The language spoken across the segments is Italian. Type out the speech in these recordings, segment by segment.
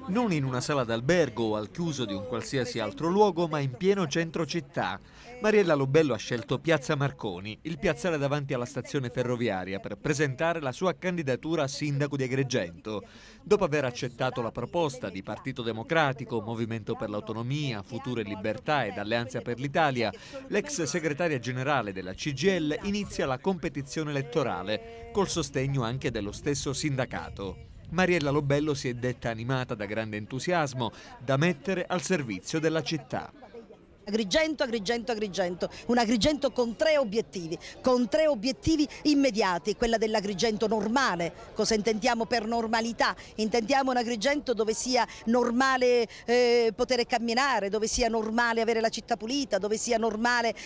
Non in una sala d'albergo o al chiuso di un qualsiasi altro luogo, ma in pieno centro città. Mariella Lobello ha scelto Piazza Marconi, il piazzale davanti alla stazione ferroviaria, per presentare la sua candidatura a sindaco di Agrigento. Dopo aver accettato la proposta di Partito Democratico, Movimento per l'Autonomia, Futuro e Libertà ed Alleanza per l'Italia, l'ex segretaria generale della CGIL inizia la competizione elettorale, col sostegno anche dello stesso sindacato. Mariella Lobello si è detta animata da grande entusiasmo da mettere al servizio della città. Agrigento, Agrigento, Agrigento, un Agrigento con tre obiettivi immediati, quella dell'Agrigento normale. Cosa intendiamo per normalità? Intendiamo un Agrigento dove sia normale poter camminare, dove sia normale avere la città pulita, dove sia normale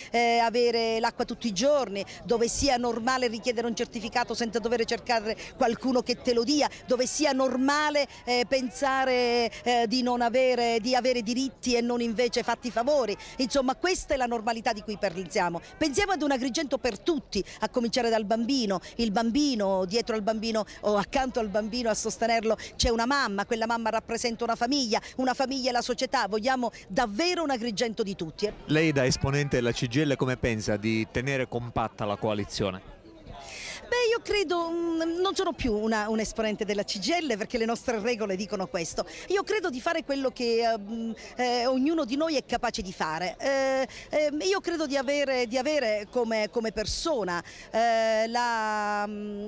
avere l'acqua tutti i giorni, dove sia normale richiedere un certificato senza dover cercare qualcuno che te lo dia, dove sia normale pensare di avere diritti e non invece fatti favori. Insomma, questa è la normalità di cui pensiamo. Pensiamo ad un Agrigento per tutti, a cominciare dal bambino. Il bambino, dietro al bambino o accanto al bambino a sostenerlo c'è una mamma, quella mamma rappresenta una famiglia è la società. Vogliamo davvero un Agrigento di tutti. Lei da esponente della CGIL come pensa di tenere compatta la coalizione? Beh, io credo, non sono più un esponente della CGIL perché le nostre regole dicono questo. Io credo di fare quello che ognuno di noi è capace di fare. Io credo di avere come persona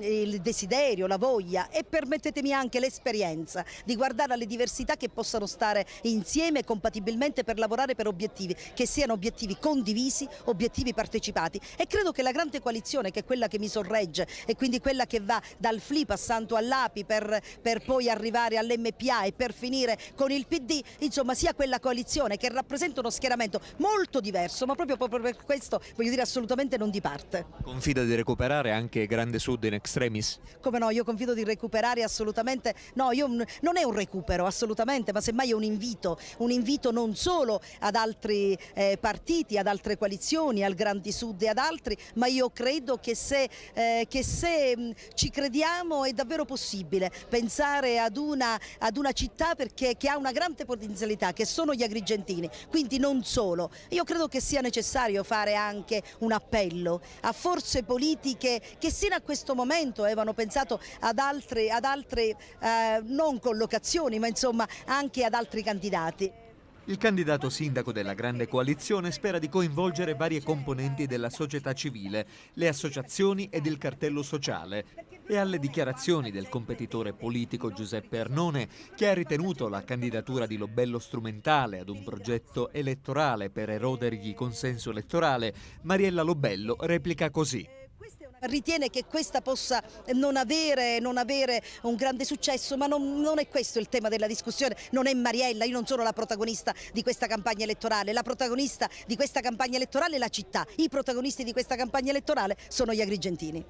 il desiderio, la voglia e permettetemi anche l'esperienza di guardare alle diversità che possano stare insieme compatibilmente per lavorare per obiettivi, che siano obiettivi condivisi, obiettivi partecipati. E credo che la grande coalizione, che è quella che mi sorregge, e quindi quella che va dal FLI passando all'API per poi arrivare all'MPA e per finire con il PD, insomma sia quella coalizione che rappresenta uno schieramento molto diverso, ma proprio per questo voglio dire assolutamente non di parte. Confida di recuperare anche Grande Sud in extremis? Come no, io confido di recuperare assolutamente, no, non è un recupero assolutamente, ma semmai è un invito non solo ad altri partiti, ad altre coalizioni, al Grandi Sud e ad altri, ma io credo che se ci crediamo è davvero possibile pensare ad una città che ha una grande potenzialità, che sono gli agrigentini. Quindi non solo, io credo che sia necessario fare anche un appello a forze politiche che sino a questo momento avevano pensato ad altre non collocazioni, ma insomma anche ad altri candidati. Il candidato sindaco della grande coalizione spera di coinvolgere varie componenti della società civile, le associazioni ed il cartello sociale, e alle dichiarazioni del competitore politico Giuseppe Arnone, che ha ritenuto la candidatura di Lobello strumentale ad un progetto elettorale per erodergli consenso elettorale, Mariella Lobello replica così. Ritiene che questa possa non avere un grande successo, ma non è questo il tema della discussione, non è Mariella, io non sono la protagonista di questa campagna elettorale, la protagonista di questa campagna elettorale è la città, i protagonisti di questa campagna elettorale sono gli agrigentini.